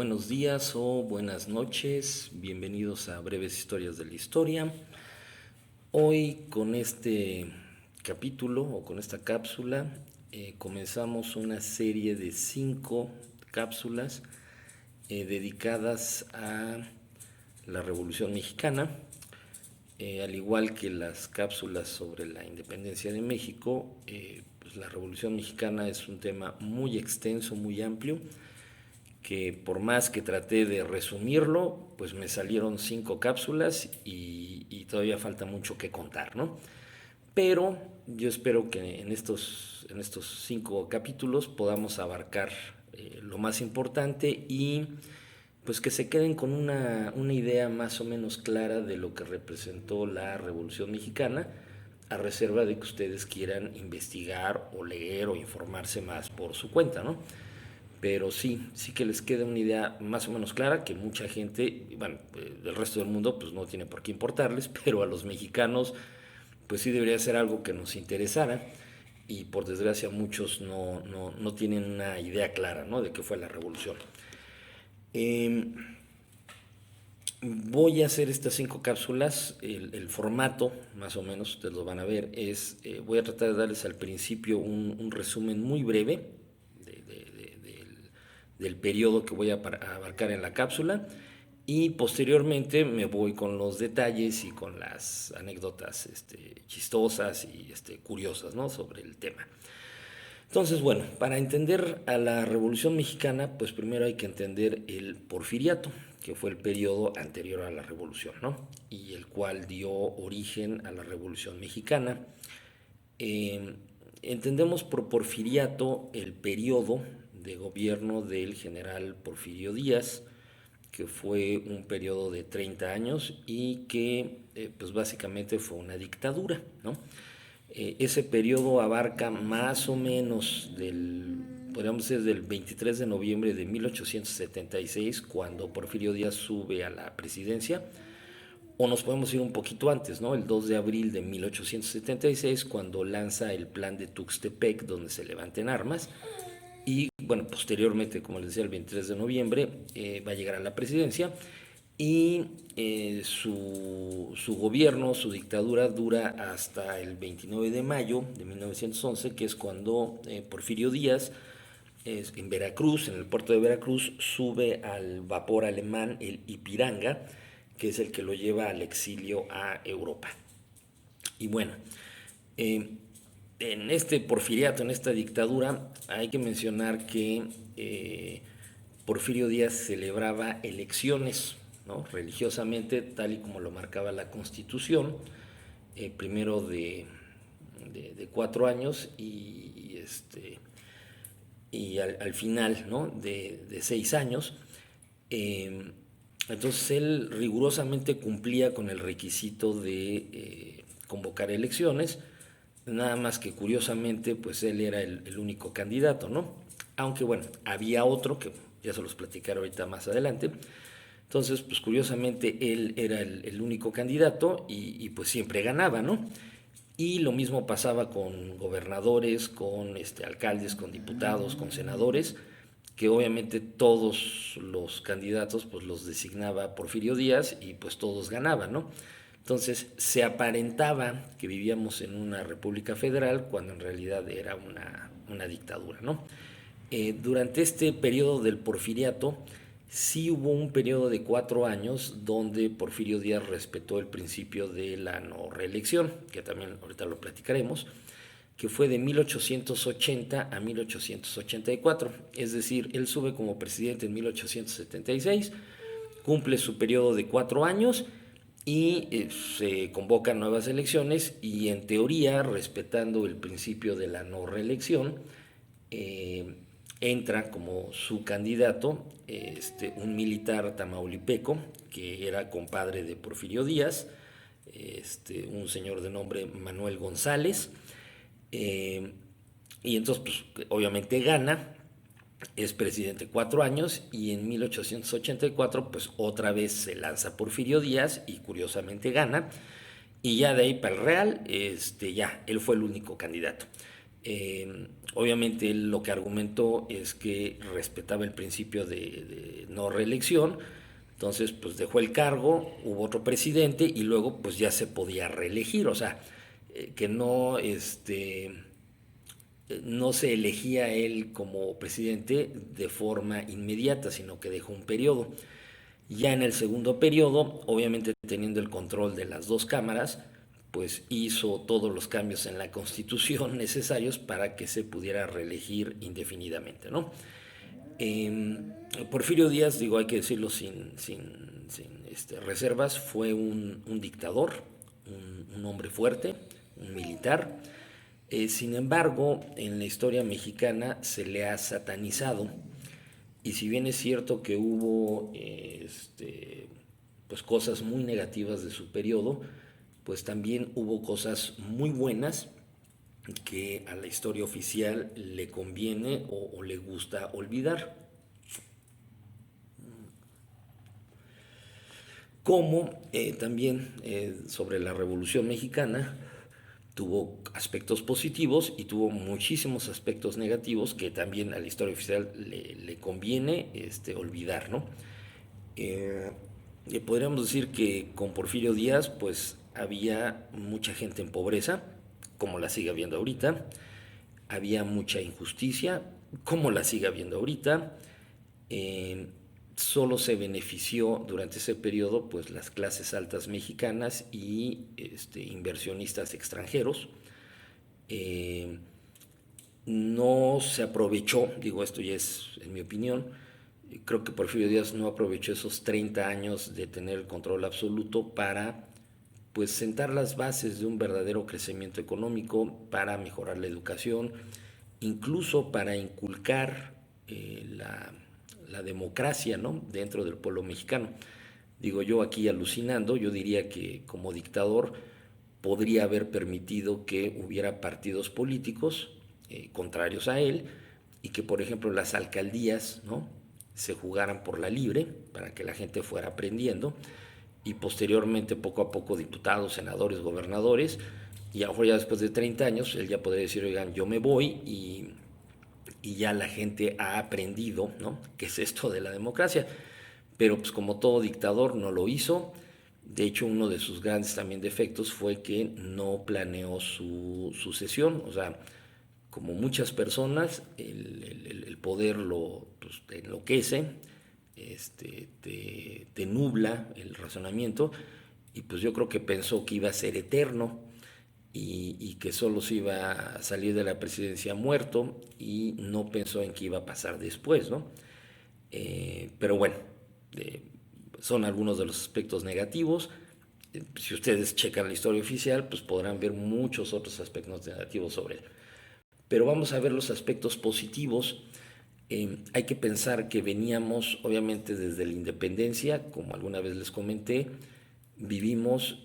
Buenos días o buenas noches, bienvenidos a Breves Historias de la Historia. Hoy con este capítulo o con esta cápsula comenzamos una serie de 5 cápsulas dedicadas a la Revolución Mexicana. Al igual que las cápsulas sobre la independencia de México, pues la Revolución Mexicana es un tema muy extenso, muy amplio, que por más que traté de resumirlo, pues me salieron 5 cápsulas y todavía falta mucho que contar, ¿no? Pero yo espero que en estos 5 capítulos podamos abarcar lo más importante y pues que se queden con una idea más o menos clara de lo que representó la Revolución Mexicana, a reserva de que ustedes quieran investigar o leer o informarse más por su cuenta, ¿no? Pero sí que les quede una idea más o menos clara, que mucha gente, bueno, del resto del mundo pues no tiene por qué importarles, pero a los mexicanos pues sí debería ser algo que nos interesara, y por desgracia muchos no tienen una idea clara, ¿no?, de qué fue la revolución. Eh, Voy a hacer estas 5 cápsulas. El formato, más o menos, ustedes lo van a ver, es, voy a tratar de darles al principio un resumen muy breve del periodo que voy a abarcar en la cápsula, y posteriormente me voy con los detalles y con las anécdotas chistosas y curiosas, ¿no?, sobre el tema. Entonces, bueno, para entender a la Revolución Mexicana, pues primero hay que entender el Porfiriato, que fue el periodo anterior a la Revolución, ¿no?, y el cual dio origen a la Revolución Mexicana. Eh, Entendemos por Porfiriato el periodo de gobierno del general Porfirio Díaz, que fue un periodo de 30 años y que pues básicamente fue una dictadura, ¿no? Ese periodo abarca más o menos podríamos decir, del 23 de noviembre de 1876, cuando Porfirio Díaz sube a la presidencia, o nos podemos ir un poquito antes, ¿no?, el 2 de abril de 1876, cuando lanza el plan de Tuxtepec, donde se levanten armas. Y bueno, posteriormente, como les decía, el 23 de noviembre va a llegar a la presidencia, y su gobierno, su dictadura, dura hasta el 29 de mayo de 1911, que es cuando Porfirio Díaz, en Veracruz, en el puerto de Veracruz, sube al vapor alemán, el Ipiranga, que es el que lo lleva al exilio a Europa. Y bueno, en este porfiriato, en esta dictadura, hay que mencionar que Porfirio Díaz celebraba elecciones, ¿no?, religiosamente, tal y como lo marcaba la Constitución, primero de 4 años y al final, ¿no?, de 6 años. Entonces él rigurosamente cumplía con el requisito de convocar elecciones, nada más que curiosamente pues él era el único candidato, ¿no? Aunque bueno, había otro que ya se los platicaré ahorita más adelante. Entonces, pues curiosamente él era el único candidato y pues siempre ganaba, ¿no? Y lo mismo pasaba con gobernadores, con alcaldes, con diputados, con senadores, que obviamente todos los candidatos pues los designaba Porfirio Díaz y pues todos ganaban, ¿no? Entonces se aparentaba que vivíamos en una república federal cuando en realidad era una dictadura, ¿no? Durante este periodo del porfiriato sí hubo un periodo de 4 años donde Porfirio Díaz respetó el principio de la no reelección, que también ahorita lo platicaremos, que fue de 1880 a 1884. Es decir, él sube como presidente en 1876, cumple su periodo de 4 años y se convocan nuevas elecciones, y en teoría, respetando el principio de la no reelección, entra como su candidato un militar tamaulipeco que era compadre de Porfirio Díaz, un señor de nombre Manuel González. Y entonces pues obviamente gana, es presidente 4 años, y en 1884 pues otra vez se lanza Porfirio Díaz y curiosamente gana, y ya de ahí para el Real ya él fue el único candidato. Obviamente él lo que argumentó es que respetaba el principio de no reelección, entonces pues dejó el cargo, hubo otro presidente y luego pues ya se podía reelegir, o sea, que no, no se elegía él como presidente de forma inmediata, sino que dejó un periodo. Ya en el segundo periodo, obviamente teniendo el control de las dos cámaras, pues hizo todos los cambios en la Constitución necesarios para que se pudiera reelegir indefinidamente, ¿no? Eh, Porfirio Díaz, digo, hay que decirlo sin reservas, fue un dictador, un hombre fuerte, un militar. Sin embargo, en la historia mexicana se le ha satanizado y si bien es cierto que hubo pues cosas muy negativas de su periodo, pues también hubo cosas muy buenas que a la historia oficial le conviene o le gusta olvidar. Como también sobre la Revolución Mexicana tuvo aspectos positivos y tuvo muchísimos aspectos negativos que también a la historia oficial le conviene olvidar, ¿no? Eh, Podríamos decir que con Porfirio Díaz pues había mucha gente en pobreza, como la sigue habiendo ahorita, había mucha injusticia, como la sigue habiendo ahorita. Eh, Solo se benefició durante ese periodo pues las clases altas mexicanas y inversionistas extranjeros. Eh, no se aprovechó, digo esto ya es en mi opinión, creo que Porfirio Díaz no aprovechó esos 30 años de tener el control absoluto para pues sentar las bases de un verdadero crecimiento económico, para mejorar la educación, incluso para inculcar la democracia, ¿no?, dentro del pueblo mexicano. Digo yo aquí alucinando, yo diría que como dictador podría haber permitido que hubiera partidos políticos contrarios a él y que por ejemplo las alcaldías, ¿no?, se jugaran por la libre para que la gente fuera aprendiendo y posteriormente poco a poco diputados, senadores, gobernadores y a lo mejor ya después de 30 años él ya podría decir, oigan, yo me voy y ya la gente ha aprendido, ¿no?, qué es esto de la democracia. Pero pues como todo dictador no lo hizo. De hecho, uno de sus grandes también defectos fue que no planeó su sucesión. O sea, como muchas personas, el poder pues, te enloquece, te nubla el razonamiento y pues yo creo que pensó que iba a ser eterno y que solo se iba a salir de la presidencia muerto y no pensó en qué iba a pasar después, ¿no? Pero bueno, eh, son algunos de los aspectos negativos. Si ustedes checan la historia oficial, pues podrán ver muchos otros aspectos negativos sobre él. Pero vamos a ver los aspectos positivos. Hay que pensar que veníamos, obviamente, desde la independencia, como alguna vez les comenté, vivimos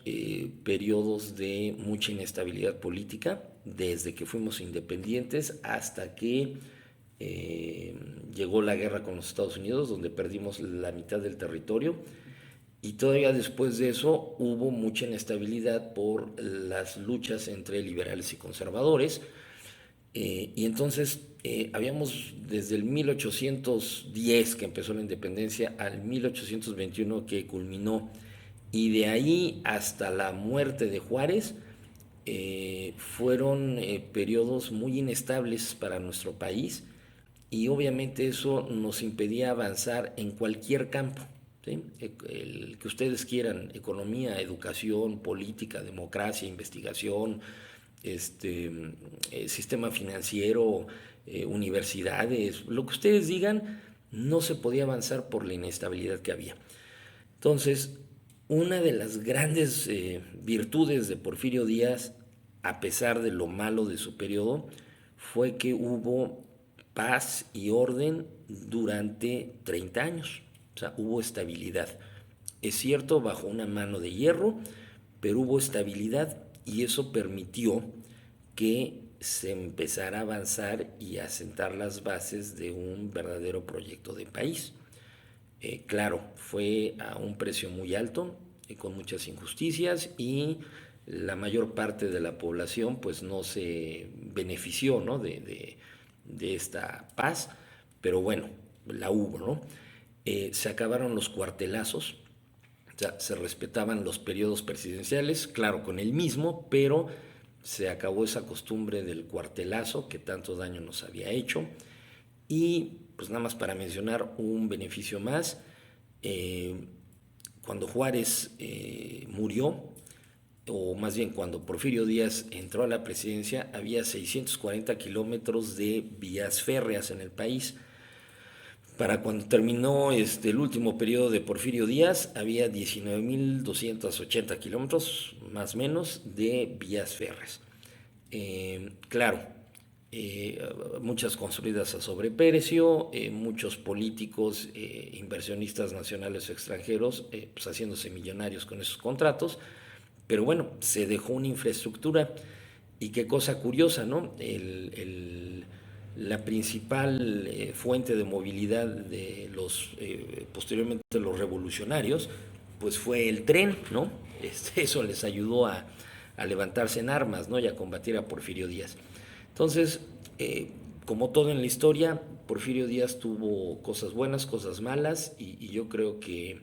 periodos de mucha inestabilidad política, desde que fuimos independientes hasta que eh, llegó la guerra con los Estados Unidos, donde perdimos la mitad del territorio. Y todavía después de eso hubo mucha inestabilidad por las luchas entre liberales y conservadores. Y entonces habíamos desde el 1810 que empezó la independencia al 1821 que culminó y de ahí hasta la muerte de Juárez fueron periodos muy inestables para nuestro país y obviamente eso nos impedía avanzar en cualquier campo, ¿sí? El que ustedes quieran, economía, educación, política, democracia, investigación, sistema financiero, universidades, lo que ustedes digan, no se podía avanzar por la inestabilidad que había. Entonces, una de las grandes virtudes de Porfirio Díaz, a pesar de lo malo de su periodo, fue que hubo paz y orden durante 30 años. O sea, hubo estabilidad. Es cierto, bajo una mano de hierro, pero hubo estabilidad y eso permitió que se empezara a avanzar y a sentar las bases de un verdadero proyecto de país. Claro, fue a un precio muy alto, con muchas injusticias y la mayor parte de la población pues no se benefició, ¿no? de esta paz, pero bueno, la hubo, ¿no? Se acabaron los cuartelazos, o sea, se respetaban los periodos presidenciales, claro, con el mismo, pero se acabó esa costumbre del cuartelazo que tanto daño nos había hecho. Y pues nada más para mencionar un beneficio más, eh, cuando Juárez murió, o más bien cuando Porfirio Díaz entró a la presidencia, había 640 kilómetros de vías férreas en el país. Para cuando terminó el último periodo de Porfirio Díaz, había 19.280 kilómetros, más o menos, de vías férreas. Claro, muchas construidas a sobreprecio, muchos políticos, inversionistas nacionales o extranjeros, pues haciéndose millonarios con esos contratos, pero bueno, se dejó una infraestructura y qué cosa curiosa, ¿no? La principal fuente de movilidad de posteriormente los revolucionarios, pues fue el tren, ¿no? Eso les ayudó a levantarse en armas, ¿no? Y a combatir a Porfirio Díaz. Entonces, como todo en la historia, Porfirio Díaz tuvo cosas buenas, cosas malas, y yo creo que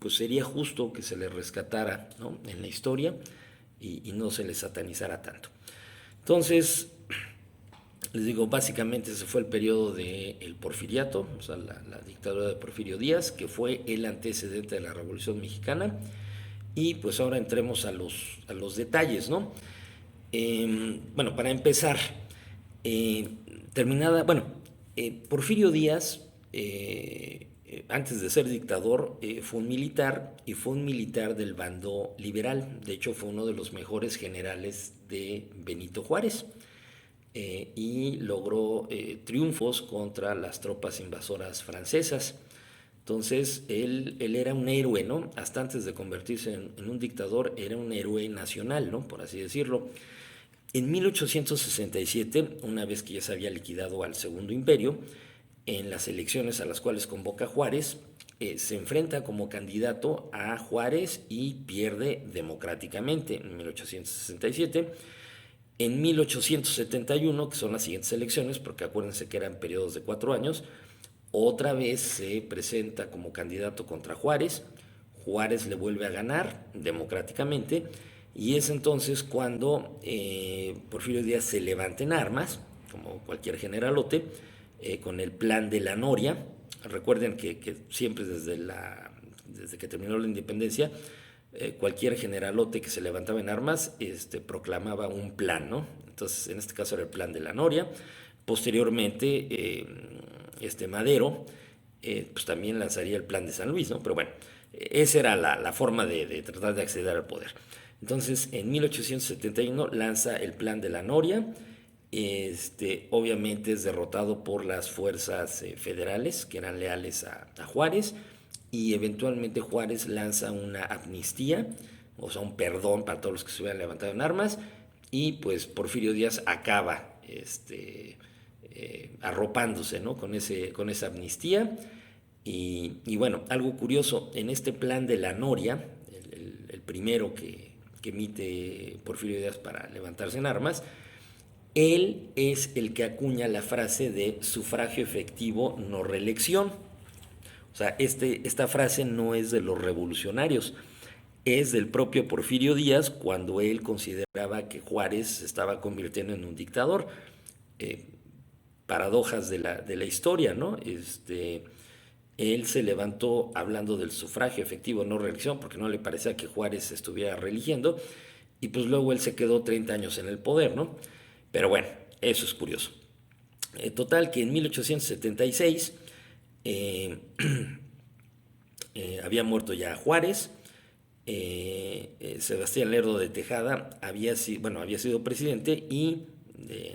pues sería justo que se le rescatara, ¿no? En la historia y no se le satanizara tanto. Entonces, les digo, básicamente ese fue el periodo del porfiriato, o sea, la dictadura de Porfirio Díaz, que fue el antecedente de la Revolución Mexicana. Y pues ahora entremos a los detalles, ¿no? Bueno, para empezar, eh, Porfirio Díaz, antes de ser dictador, fue un militar y fue un militar del bando liberal. De hecho, fue uno de los mejores generales de Benito Juárez. Y logró triunfos contra las tropas invasoras francesas. Entonces, él era un héroe, ¿no? Hasta antes de convertirse en un dictador, era un héroe nacional, ¿no? Por así decirlo. En 1867, una vez que ya se había liquidado al Segundo Imperio, en las elecciones a las cuales convoca Juárez, se enfrenta como candidato a Juárez y pierde democráticamente en 1867. En 1871, que son las siguientes elecciones, porque acuérdense que eran periodos de 4 años, otra vez se presenta como candidato contra Juárez. Juárez le vuelve a ganar democráticamente y es entonces cuando Porfirio Díaz se levanta en armas, como cualquier generalote, con el plan de la Noria. Recuerden que siempre desde que terminó la independencia, cualquier generalote que se levantaba en armas proclamaba un plan, ¿no? Entonces, en este caso era el plan de la Noria. Posteriormente, Madero, pues también lanzaría el plan de San Luis, ¿no? Pero bueno, esa era la forma de tratar de acceder al poder. Entonces, en 1871 lanza el plan de la Noria. Obviamente es derrotado por las fuerzas federales que eran leales a Juárez, y eventualmente Juárez lanza una amnistía, o sea, un perdón para todos los que se hubieran levantado en armas, y pues Porfirio Díaz acaba arropándose, ¿no? con esa amnistía. Y bueno, algo curioso, en este plan de la Noria, el primero que emite Porfirio Díaz para levantarse en armas, él es el que acuña la frase de sufragio efectivo, no reelección. O sea, esta frase no es de los revolucionarios, es del propio Porfirio Díaz cuando él consideraba que Juárez se estaba convirtiendo en un dictador. Eh, Paradojas de la historia, ¿no? Él se levantó hablando del sufragio efectivo, no reelección, porque no le parecía que Juárez estuviera reeligiendo, y pues luego él se quedó 30 años en el poder, ¿no? Pero bueno, eso es curioso. Total que en 1876 había muerto ya Juárez. Sebastián Lerdo de Tejada había sido presidente, y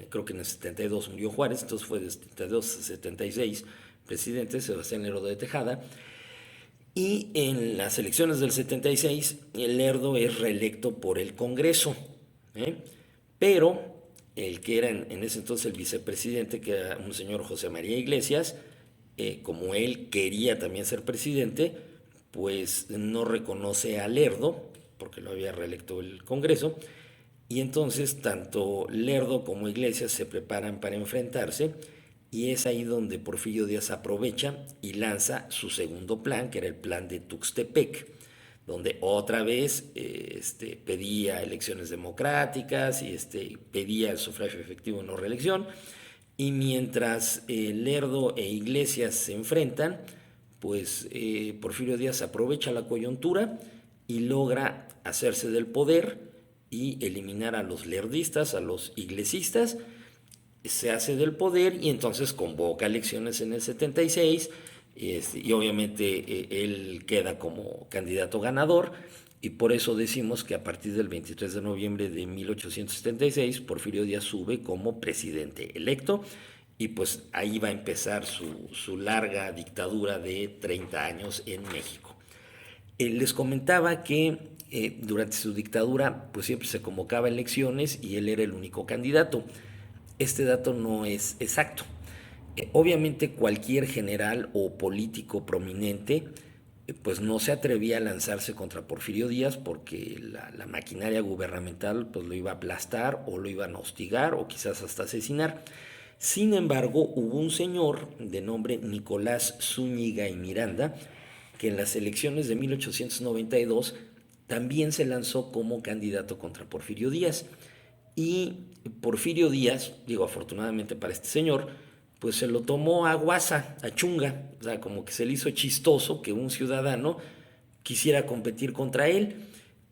creo que en el 72 murió Juárez, entonces fue de 72 a 76 presidente Sebastián Lerdo de Tejada. Y en las elecciones del 76, el Lerdo es reelecto por el Congreso, ¿eh? Pero el que era en ese entonces el vicepresidente, que era un señor José María Iglesias, como él quería también ser presidente, pues no reconoce a Lerdo porque lo había reelecto el Congreso, y entonces tanto Lerdo como Iglesias se preparan para enfrentarse, y es ahí donde Porfirio Díaz aprovecha y lanza su segundo plan, que era el plan de Tuxtepec, donde otra vez pedía elecciones democráticas y pedía el sufragio efectivo en no reelección. Y mientras Lerdo e Iglesias se enfrentan, pues Porfirio Díaz aprovecha la coyuntura y logra hacerse del poder y eliminar a los lerdistas, a los iglesistas. Se hace del poder y entonces convoca elecciones en el 76 y obviamente él queda como candidato ganador, y por eso decimos que a partir del 23 de noviembre de 1876 Porfirio Díaz sube como presidente electo, y pues ahí va a empezar su larga dictadura de 30 años en México. Les comentaba que durante su dictadura pues siempre se convocaba elecciones y él era el único candidato. Este dato no es exacto. Obviamente cualquier general o político prominente pues no se atrevía a lanzarse contra Porfirio Díaz, porque la maquinaria gubernamental pues lo iba a aplastar o lo iban a hostigar o quizás hasta asesinar. Sin embargo, hubo un señor de nombre Nicolás Zúñiga y Miranda que en las elecciones de 1892 también se lanzó como candidato contra Porfirio Díaz. Y Porfirio Díaz, digo afortunadamente para este señor, pues se lo tomó a guasa, a chunga, o sea, como que se le hizo chistoso que un ciudadano quisiera competir contra él,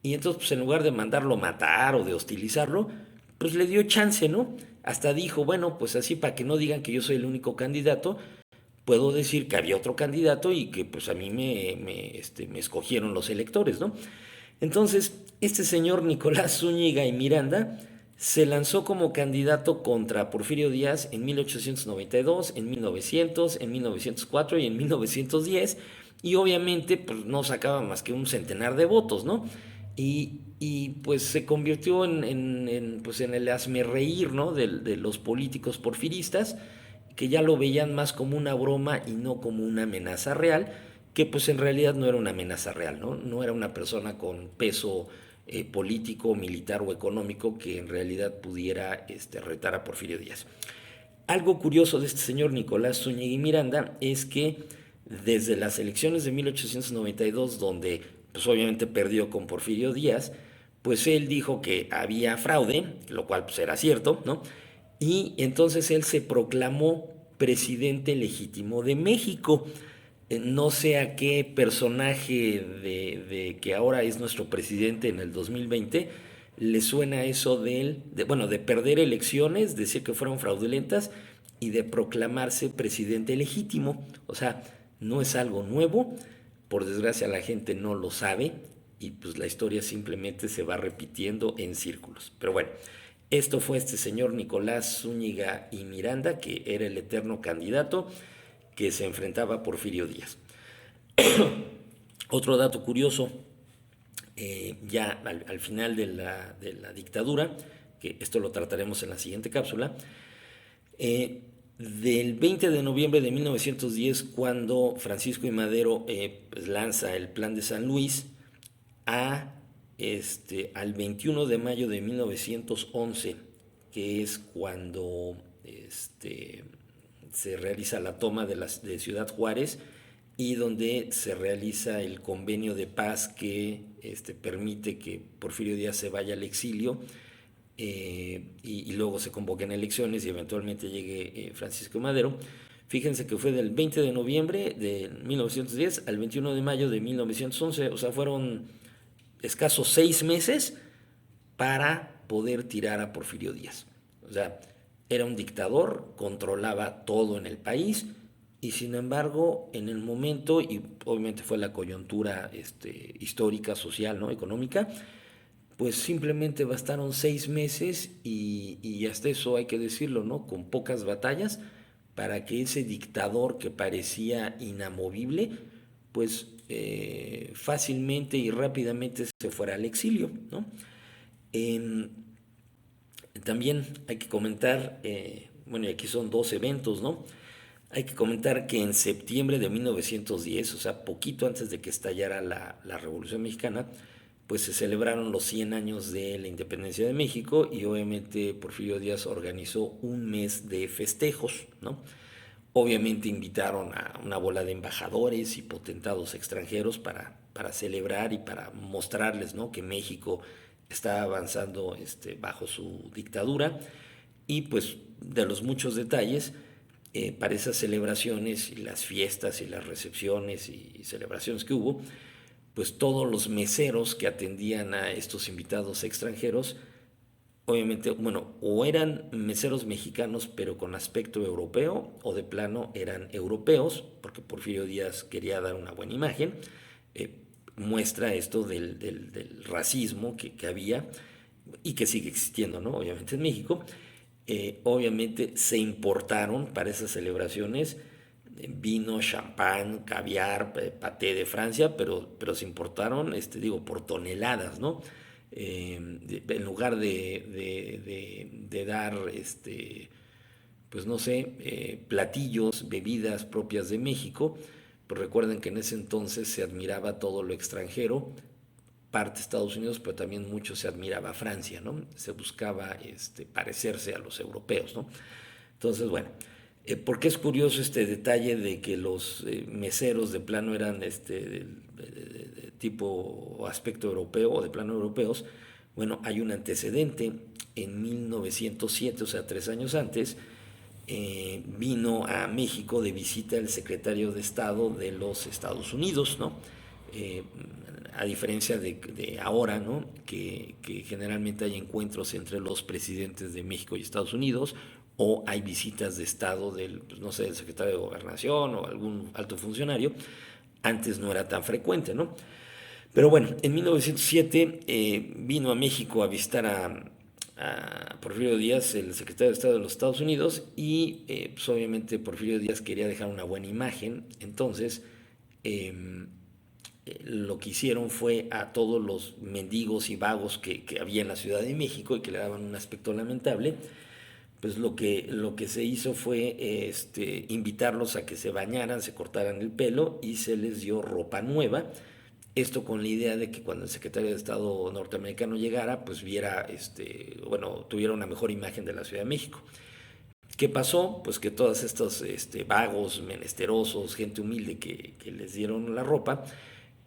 y entonces pues en lugar de mandarlo matar o de hostilizarlo, pues le dio chance, ¿no? Hasta dijo, bueno, pues así para que no digan que yo soy el único candidato, puedo decir que había otro candidato y que pues a mí me escogieron los electores, ¿no? Entonces, este señor Nicolás Zúñiga y Miranda se lanzó como candidato contra Porfirio Díaz en 1892, en 1900, en 1904 y en 1910, y obviamente pues no sacaba más que un centenar de votos, ¿no? Y pues se convirtió pues en el hazmerreír, ¿no? de los políticos porfiristas, que ya lo veían más como una broma y no como una amenaza real, que pues en realidad no era una amenaza real, ¿no? No era una persona con peso político, militar o económico que en realidad pudiera retar a Porfirio Díaz. Algo curioso de este señor Nicolás Zúñiga y Miranda es que desde las elecciones de 1892, donde pues obviamente perdió con Porfirio Díaz, pues él dijo que había fraude, lo cual pues era cierto, ¿no? Y entonces él se proclamó presidente legítimo de México. No sé a qué personaje de que ahora es nuestro presidente en el 2020 le suena eso bueno, de perder elecciones, decir que fueron fraudulentas y de proclamarse presidente legítimo. O sea, no es algo nuevo, por desgracia la gente no lo sabe y pues la historia simplemente se va repitiendo en círculos. Pero bueno, esto fue este señor Nicolás Zúñiga y Miranda, que era el eterno candidato que se enfrentaba a Porfirio Díaz. Otro dato curioso, ya al final de la dictadura, que esto lo trataremos en la siguiente cápsula, del 20 de noviembre de 1910, cuando Francisco I. Madero pues lanza el Plan de San Luis, al 21 de mayo de 1911, que es cuando se realiza la toma de Ciudad Juárez y donde se realiza el convenio de paz que permite que Porfirio Díaz se vaya al exilio, y luego se convoquen elecciones y eventualmente llegue Francisco Madero. Fíjense que fue del 20 de noviembre de 1910 al 21 de mayo de 1911, o sea, fueron escasos 6 meses para poder tirar a Porfirio Díaz. O sea, era un dictador, controlaba todo en el país, y sin embargo, en el momento, y obviamente fue la coyuntura histórica, social, ¿no? Económica, pues simplemente bastaron 6 meses y hasta eso hay que decirlo, ¿no? Con pocas batallas, para que ese dictador que parecía inamovible, pues fácilmente y rápidamente se fuera al exilio, ¿no? Eh, También hay que comentar, bueno, y aquí son dos eventos, ¿no? Hay que comentar que en septiembre de 1910, o sea, poquito antes de que estallara la Revolución Mexicana, pues se celebraron los 100 años de la independencia de México y obviamente Porfirio Díaz organizó un mes de festejos, ¿no? Obviamente invitaron a una bola de embajadores y potentados extranjeros para celebrar y para mostrarles, ¿no?, que México está avanzando bajo su dictadura. Y pues de los muchos detalles, para esas celebraciones y las fiestas y las recepciones y celebraciones que hubo, pues todos los meseros que atendían a estos invitados extranjeros, obviamente, bueno, o eran meseros mexicanos pero con aspecto europeo, o de plano eran europeos, porque Porfirio Díaz quería dar una buena imagen. Muestra esto del racismo que había y que sigue existiendo, ¿no? Obviamente en México. Obviamente se importaron para esas celebraciones vino, champán, caviar, paté de Francia, pero se importaron, digo, por toneladas, ¿no? En lugar de dar, pues no sé, platillos, bebidas propias de México, pues recuerden que en ese entonces se admiraba todo lo extranjero, parte Estados Unidos, pero también mucho se admiraba a Francia, ¿no? Se buscaba parecerse a los europeos, ¿no? Entonces, bueno, ¿por qué es curioso este detalle de que los meseros de plano eran de tipo o aspecto europeo o de plano europeos? Bueno, hay un antecedente. En 1907, o sea, 3 años antes, vino a México de visita el secretario de Estado de los Estados Unidos, ¿no? Eh, a diferencia de ahora, ¿no?, que generalmente hay encuentros entre los presidentes de México y Estados Unidos, o hay visitas de Estado del, pues, no sé, del secretario de Gobernación o algún alto funcionario. Antes no era tan frecuente, ¿no? Pero bueno, en 1907 vino a México a visitar a Porfirio Díaz, el secretario de Estado de los Estados Unidos, y pues obviamente Porfirio Díaz quería dejar una buena imagen. Entonces, lo que hicieron fue a todos los mendigos y vagos que había en la Ciudad de México y que le daban un aspecto lamentable, pues lo que se hizo fue invitarlos a que se bañaran, se cortaran el pelo y se les dio ropa nueva. Esto con la idea de que cuando el secretario de Estado norteamericano llegara, pues viera, bueno, tuviera una mejor imagen de la Ciudad de México. ¿Qué pasó? Pues que todos estos vagos, menesterosos, gente humilde que les dieron la ropa,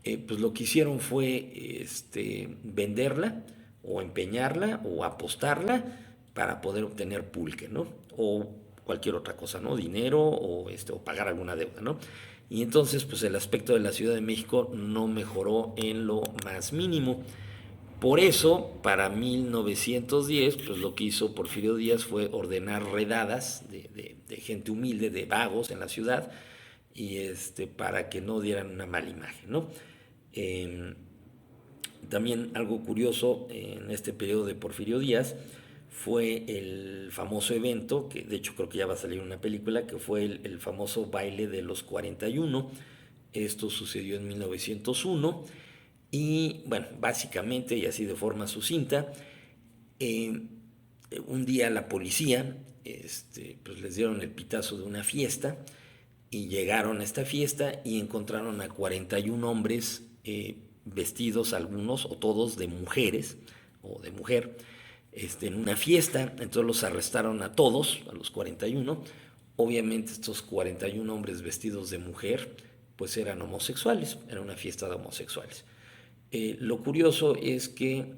pues lo que hicieron fue venderla o empeñarla o apostarla para poder obtener pulque, ¿no? O cualquier otra cosa, ¿no? Dinero o pagar alguna deuda, ¿no? Y entonces, pues el aspecto de la Ciudad de México no mejoró en lo más mínimo. Por eso, para 1910, pues lo que hizo Porfirio Díaz fue ordenar redadas de gente humilde, de vagos en la ciudad, y para que no dieran una mala imagen, ¿no? Eh, También algo curioso en este periodo de Porfirio Díaz fue el famoso evento, que de hecho creo que ya va a salir una película, que fue el famoso baile de los 41. Esto sucedió en 1901 y bueno, básicamente y así de forma sucinta, eh, un día la policía pues les dieron el pitazo de una fiesta y llegaron a esta fiesta y encontraron a 41 hombres vestidos algunos o todos de mujeres o de mujer en una fiesta. Entonces los arrestaron a todos, a los 41. Obviamente estos 41 hombres vestidos de mujer pues eran homosexuales, era una fiesta de homosexuales. Lo curioso es que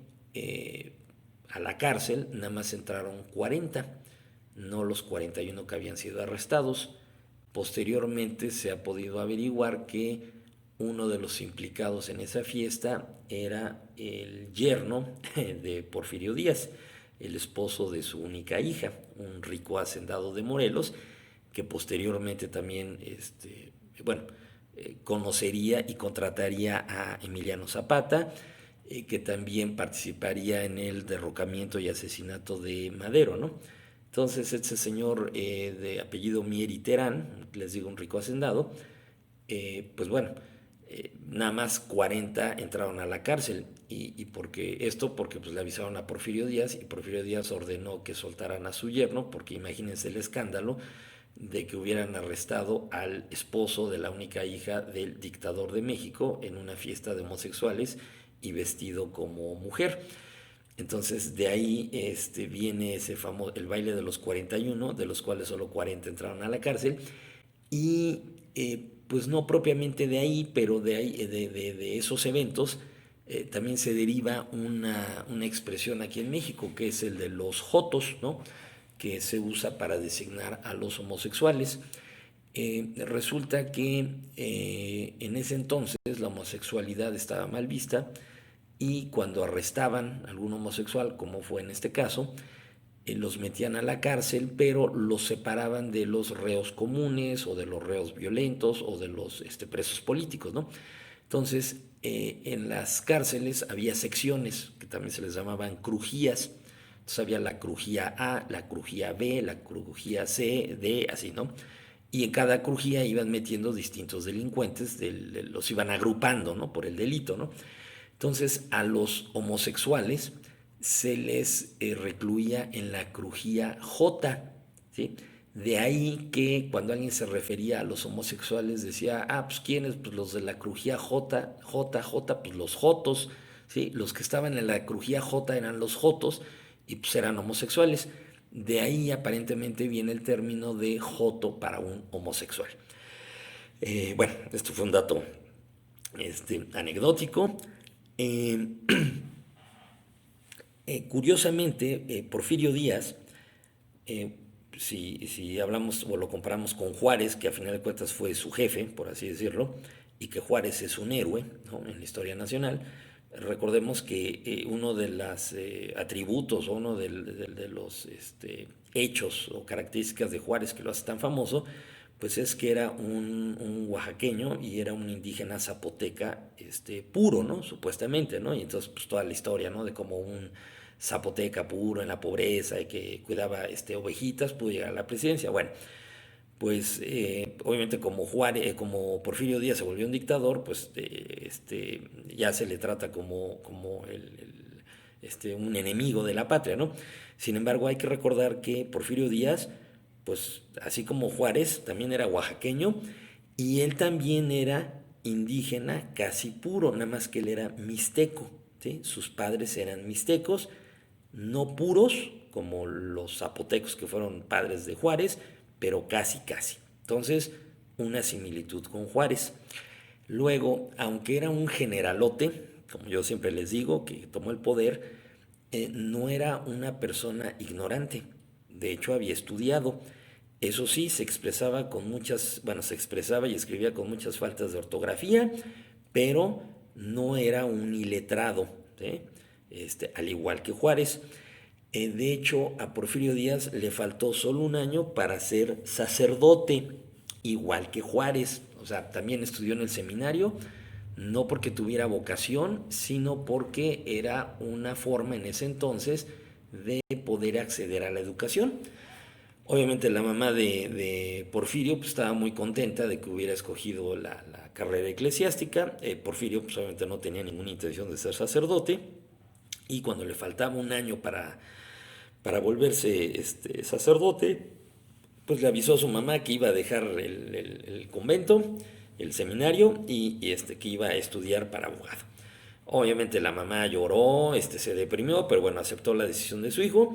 a la cárcel nada más entraron 40, no los 41 que habían sido arrestados. Posteriormente se ha podido averiguar que uno de los implicados en esa fiesta era el yerno de Porfirio Díaz, el esposo de su única hija, un rico hacendado de Morelos, que posteriormente también, bueno, conocería y contrataría a Emiliano Zapata, que también participaría en el derrocamiento y asesinato de Madero, ¿no? Entonces, este señor de apellido Mier y Terán, les digo, un rico hacendado, pues bueno, nada más 40 entraron a la cárcel. Y porque pues, le avisaron a Porfirio Díaz y Porfirio Díaz ordenó que soltaran a su yerno, porque imagínense el escándalo de que hubieran arrestado al esposo de la única hija del dictador de México en una fiesta de homosexuales y vestido como mujer. Entonces de ahí viene ese famoso, el baile de los 41, de los cuales solo 40 entraron a la cárcel. Y pues no propiamente de ahí, pero de, ahí, de esos eventos también se deriva una expresión aquí en México, que es el de los jotos, ¿no? Que se usa para designar a los homosexuales. Resulta que en ese entonces la homosexualidad estaba mal vista y cuando arrestaban a algún homosexual, como fue en este caso, los metían a la cárcel, pero los separaban de los reos comunes o de los reos violentos o de los presos políticos, ¿no? Entonces, en las cárceles había secciones que también se les llamaban crujías. Entonces había la crujía A, la crujía B, la crujía C, D, así, ¿no? Y en cada crujía iban metiendo distintos delincuentes, los iban agrupando, ¿no? Por el delito, ¿no? Entonces a los homosexuales se les recluía en la crujía J, ¿sí? De ahí que cuando alguien se refería a los homosexuales decía, pues ¿quiénes? Pues los de la crujía J, J, J, pues los jotos, ¿sí? Los que estaban en la crujía J eran los jotos y pues eran homosexuales. De ahí aparentemente viene el término de joto para un homosexual. Bueno, esto fue un dato anecdótico. Eh, Curiosamente, Porfirio Díaz, eh, si hablamos o lo comparamos con Juárez, que a final de cuentas fue su jefe, por así decirlo, y que Juárez es un héroe, ¿no?, en la historia nacional, recordemos que uno de los atributos o uno de los hechos o características de Juárez que lo hace tan famoso, pues es que era un oaxaqueño y era un indígena zapoteca puro, ¿no? Supuestamente, ¿no? Y entonces pues toda la historia, ¿no? De cómo un zapoteca puro en la pobreza y que cuidaba ovejitas pudo llegar a la presidencia. Bueno, pues obviamente como Juárez, como Porfirio Díaz se volvió un dictador, pues ya se le trata como un enemigo de la patria, ¿no? Sin embargo, hay que recordar que Porfirio Díaz, pues así como Juárez, también era oaxaqueño y él también era indígena casi puro, nada más que él era mixteco, ¿sí? Sus padres eran mixtecos, no puros como los zapotecos que fueron padres de Juárez, pero casi casi. Entonces, una similitud con Juárez. Luego, aunque era un generalote, como yo siempre les digo, que tomó el poder, no era una persona ignorante. De hecho, había estudiado. Eso sí, se expresaba con muchas, bueno, se expresaba y escribía con muchas faltas de ortografía, pero no era un iletrado, ¿sí? Al igual que Juárez. De hecho, a Porfirio Díaz le faltó solo un año para ser sacerdote, igual que Juárez. O sea, también estudió en el seminario, no porque tuviera vocación, sino porque era una forma en ese entonces de poder acceder a la educación. Obviamente la mamá de Porfirio pues, estaba muy contenta de que hubiera escogido la carrera eclesiástica. Porfirio pues, obviamente no tenía ninguna intención de ser sacerdote y cuando le faltaba un año para volverse sacerdote, pues le avisó a su mamá que iba a dejar el convento, el seminario y que iba a estudiar para abogado. Obviamente la mamá lloró, se deprimió, pero bueno, aceptó la decisión de su hijo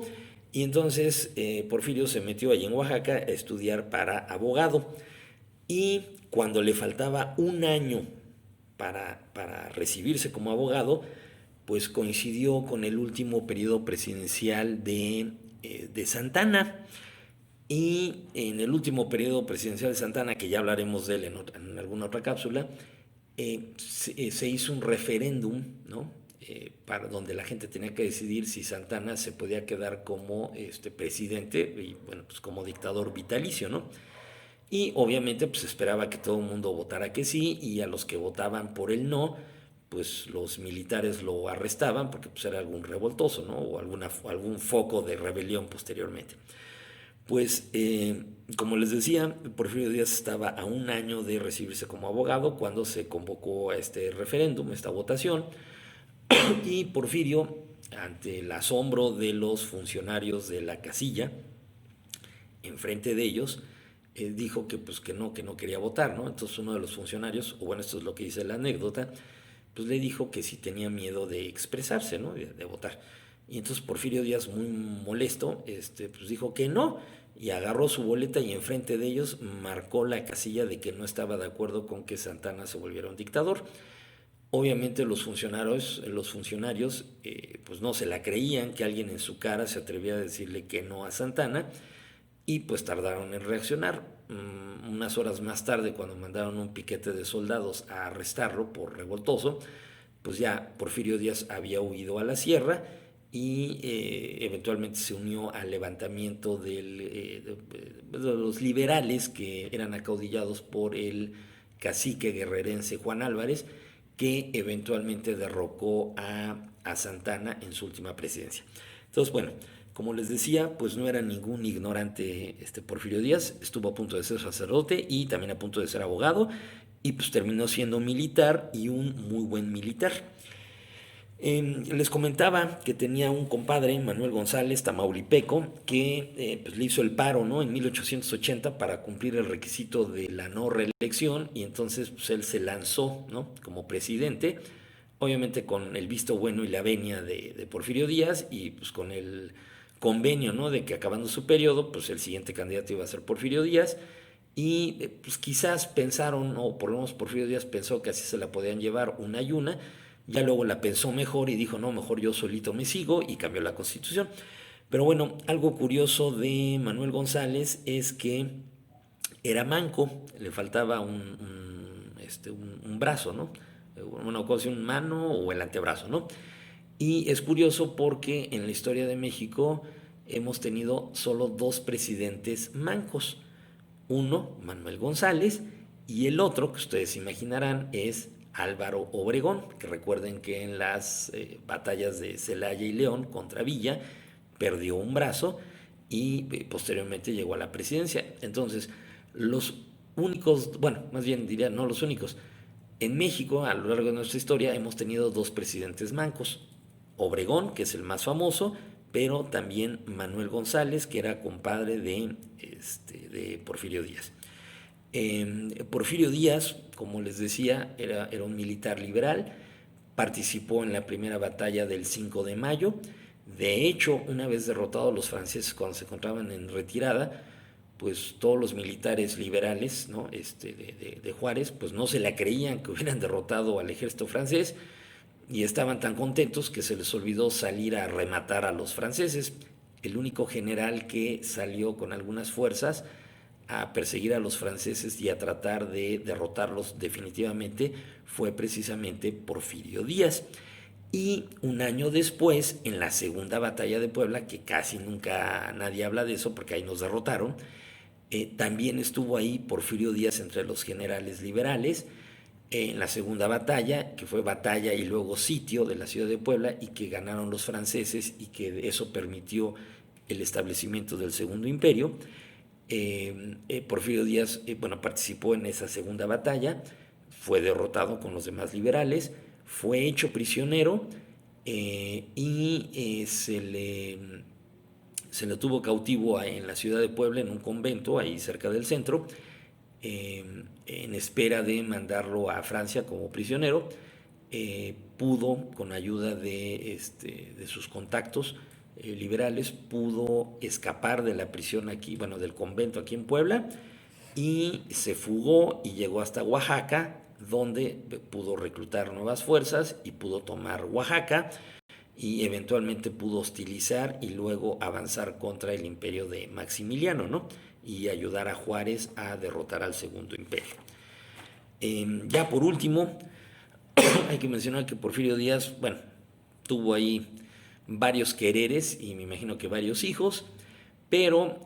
y entonces Porfirio se metió allí en Oaxaca a estudiar para abogado y cuando le faltaba un año para recibirse como abogado, pues coincidió con el último periodo presidencial de Santana. Y en el último periodo presidencial de Santana, que ya hablaremos de él en alguna otra cápsula, se hizo un referéndum, ¿no? Para donde la gente tenía que decidir si Santana se podía quedar como presidente y bueno, pues como dictador vitalicio, ¿no? Y obviamente pues esperaba que todo el mundo votara que sí y a los que votaban por el no, pues los militares lo arrestaban porque pues era algún revoltoso, ¿no? O algún foco de rebelión posteriormente. Pues, como les decía, Porfirio Díaz estaba a un año de recibirse como abogado cuando se convocó a este referéndum, esta votación, y Porfirio, ante el asombro de los funcionarios de la casilla, enfrente de ellos, dijo que, pues, que no quería votar, ¿no? Entonces uno de los funcionarios, o bueno, esto es lo que dice la anécdota, pues le dijo que si tenía miedo de expresarse, ¿no? De votar. Y entonces Porfirio Díaz, muy molesto, pues dijo que no, y agarró su boleta y enfrente de ellos marcó la casilla de que no estaba de acuerdo con que Santana se volviera un dictador. Obviamente los funcionarios pues no se la creían que alguien en su cara se atrevía a decirle que no a Santana, y pues tardaron en reaccionar. Unas horas más tarde, cuando mandaron un piquete de soldados a arrestarlo por revoltoso, pues ya Porfirio Díaz había huido a la sierra y eventualmente se unió al levantamiento de los liberales que eran acaudillados por el cacique guerrerense Juan Álvarez, que eventualmente derrocó a Santana en su última presidencia. Entonces, bueno, como les decía, pues no era ningún ignorante Porfirio Díaz, estuvo a punto de ser sacerdote y también a punto de ser abogado, y pues terminó siendo militar, y un muy buen militar. Les comentaba que tenía un compadre, Manuel González, tamaulipeco, que pues le hizo el paro, ¿no?, en 1880 para cumplir el requisito de la no reelección, y entonces pues él se lanzó, ¿no?, como presidente, obviamente con el visto bueno y la venia de Porfirio Díaz, y pues con el convenio, ¿no?, de que acabando su periodo, pues el siguiente candidato iba a ser Porfirio Díaz. Y pues quizás pensaron, o por lo menos Porfirio Díaz pensó que así se la podían llevar una y una. Ya luego la pensó mejor y dijo, no, mejor yo solito me sigo, y cambió la constitución. Pero bueno, algo curioso de Manuel González es que era manco, le faltaba un brazo, ¿no? Una cosa, un mano o el antebrazo, ¿no? Y es curioso porque en la historia de México hemos tenido solo dos presidentes mancos. Uno, Manuel González, y el otro, que ustedes imaginarán, es Álvaro Obregón, que recuerden que en las batallas de Celaya y León contra Villa perdió un brazo y posteriormente llegó a la presidencia. Entonces, los únicos, bueno, más bien diría, no los únicos, en México a lo largo de nuestra historia hemos tenido dos presidentes mancos: Obregón, que es el más famoso, pero también Manuel González, que era compadre de Porfirio Díaz. Porfirio Díaz, como les decía, era un militar liberal, participó en la primera batalla del 5 de mayo. De hecho, una vez derrotados los franceses cuando se encontraban en retirada, pues todos los militares liberales, ¿no?, de Juárez, pues no se la creían que hubieran derrotado al ejército francés, y estaban tan contentos que se les olvidó salir a rematar a los franceses. El único general que salió con algunas fuerzas a perseguir a los franceses y a tratar de derrotarlos definitivamente fue precisamente Porfirio Díaz. Y un año después, en la segunda batalla de Puebla, que casi nunca nadie habla de eso porque ahí nos derrotaron, también estuvo ahí Porfirio Díaz entre los generales liberales, en la segunda batalla, que fue batalla y luego sitio de la ciudad de Puebla, y que ganaron los franceses, y que eso permitió el establecimiento del Segundo Imperio. Porfirio Díaz bueno, participó en esa segunda batalla, fue derrotado con los demás liberales, fue hecho prisionero, y se le tuvo cautivo en la ciudad de Puebla, en un convento ahí cerca del centro, en espera de mandarlo a Francia como prisionero. Pudo, con ayuda de sus contactos liberales, pudo escapar de la prisión aquí, bueno, del convento aquí en Puebla, y se fugó y llegó hasta Oaxaca, donde pudo reclutar nuevas fuerzas y pudo tomar Oaxaca, y eventualmente pudo hostilizar y luego avanzar contra el imperio de Maximiliano, ¿no?, y ayudar a Juárez a derrotar al Segundo Imperio. Ya por último, hay que mencionar que Porfirio Díaz, bueno, tuvo ahí varios quereres y me imagino que varios hijos, pero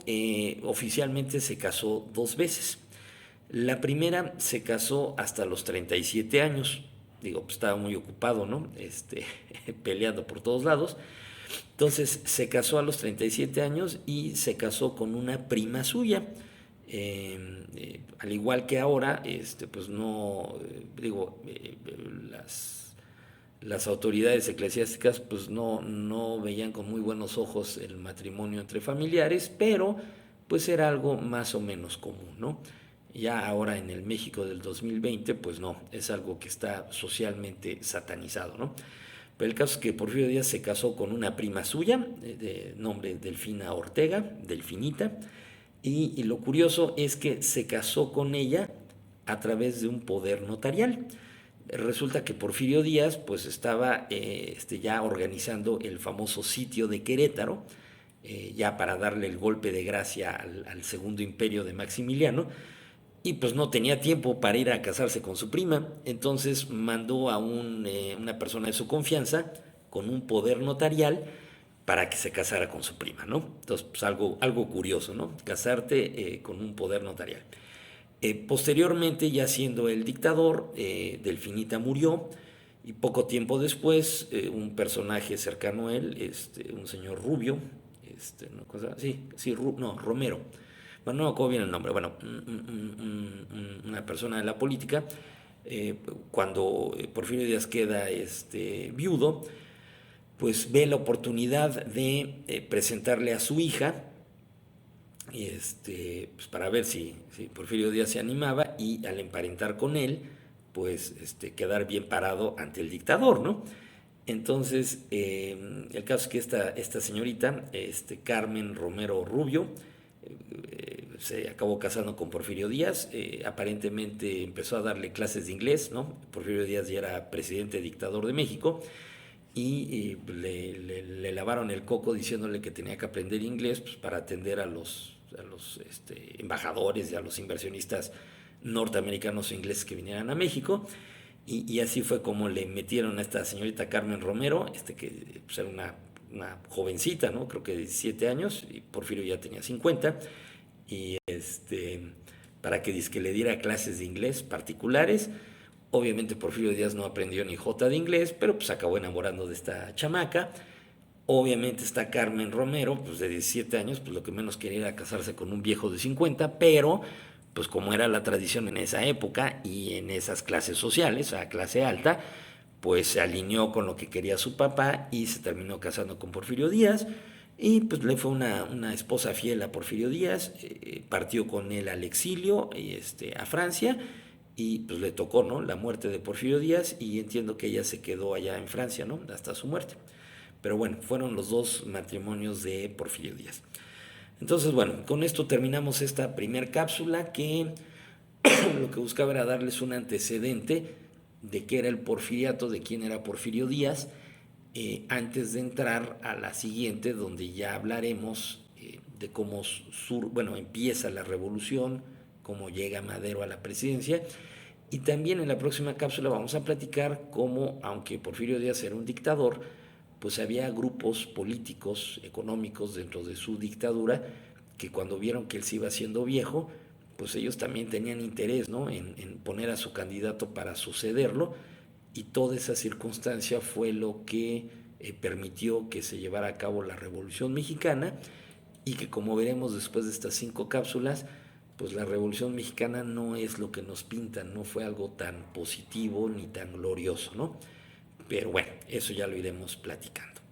oficialmente se casó dos veces. La primera se casó hasta los 37 años, digo, pues estaba muy ocupado, ¿no?, peleando por todos lados. Entonces se casó a los 37 años y se casó con una prima suya. Al igual que ahora, pues no, las autoridades eclesiásticas pues no veían con muy buenos ojos el matrimonio entre familiares, pero pues era algo más o menos común, ¿no? Ya ahora en el México del 2020, pues no, es algo que está socialmente satanizado, ¿no? Pero el caso es que Porfirio Díaz se casó con una prima suya, de nombre Delfina Ortega, Delfinita, y lo curioso es que se casó con ella a través de un poder notarial. Resulta que Porfirio Díaz pues estaba ya organizando el famoso sitio de Querétaro, ya para darle el golpe de gracia al segundo imperio de Maximiliano, y pues no tenía tiempo para ir a casarse con su prima, entonces mandó a una persona de su confianza con un poder notarial para que se casara con su prima, ¿no? Entonces, pues algo curioso, ¿no? Casarte con un poder notarial. Posteriormente, ya siendo el dictador, Delfinita murió y poco tiempo después un personaje cercano a él, un señor rubio, una cosa, no, Romero, bueno, no me bien el nombre, bueno, una persona de la política, cuando Porfirio Díaz queda viudo, pues ve la oportunidad de presentarle a su hija, pues para ver si Porfirio Díaz se animaba y al emparentar con él, pues quedar bien parado ante el dictador, ¿no? Entonces, el caso es que esta señorita, Carmen Romero Rubio, se acabó casando con Porfirio Díaz, aparentemente empezó a darle clases de inglés, ¿no? Porfirio Díaz ya era presidente dictador de México y le lavaron el coco diciéndole que tenía que aprender inglés pues, para atender a los embajadores y a los inversionistas norteamericanos o ingleses que vinieran a México. Y así fue como le metieron a esta señorita Carmen Romero, que pues, era una jovencita, ¿no? Creo que de 17 años, y Porfirio ya tenía 50, y para que le diera clases de inglés particulares. Obviamente Porfirio Díaz no aprendió ni jota de inglés, pero pues acabó enamorando de esta chamaca. Obviamente está Carmen Romero, pues de 17 años, pues lo que menos quería era casarse con un viejo de 50, pero pues como era la tradición en esa época y en esas clases sociales, a clase alta, pues se alineó con lo que quería su papá y se terminó casando con Porfirio Díaz y pues le fue una esposa fiel a Porfirio Díaz, partió con él al exilio a Francia y pues le tocó, ¿no? La muerte de Porfirio Díaz y entiendo que ella se quedó allá en Francia, ¿no? Hasta su muerte. Pero bueno, fueron los dos matrimonios de Porfirio Díaz. Entonces, bueno, con esto terminamos esta primer cápsula que lo que buscaba era darles un antecedente de qué era el porfiriato, de quién era Porfirio Díaz, antes de entrar a la siguiente, donde ya hablaremos de cómo empieza la revolución, cómo llega Madero a la presidencia, y también en la próxima cápsula vamos a platicar cómo, aunque Porfirio Díaz era un dictador, pues había grupos políticos, económicos dentro de su dictadura que cuando vieron que él se iba haciendo viejo, pues ellos también tenían interés, ¿no? en poner a su candidato para sucederlo y toda esa circunstancia fue lo que permitió que se llevara a cabo la Revolución Mexicana y que como veremos después de estas 5 cápsulas, pues la Revolución Mexicana no es lo que nos pintan, no fue algo tan positivo ni tan glorioso, ¿no? Pero bueno, eso ya lo iremos platicando.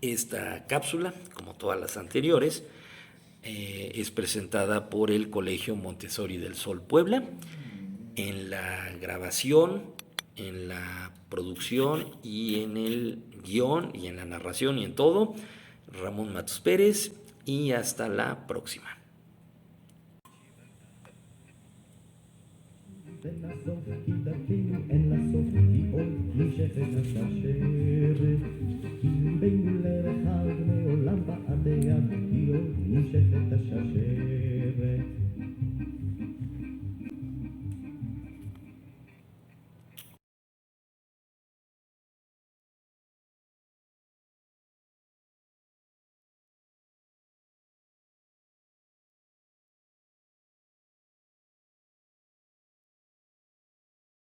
Esta cápsula, como todas las anteriores, es presentada por el Colegio Montessori del Sol Puebla. En la grabación, en la producción y en el guión y en la narración y en todo, Ramón Matos Pérez, y hasta la próxima.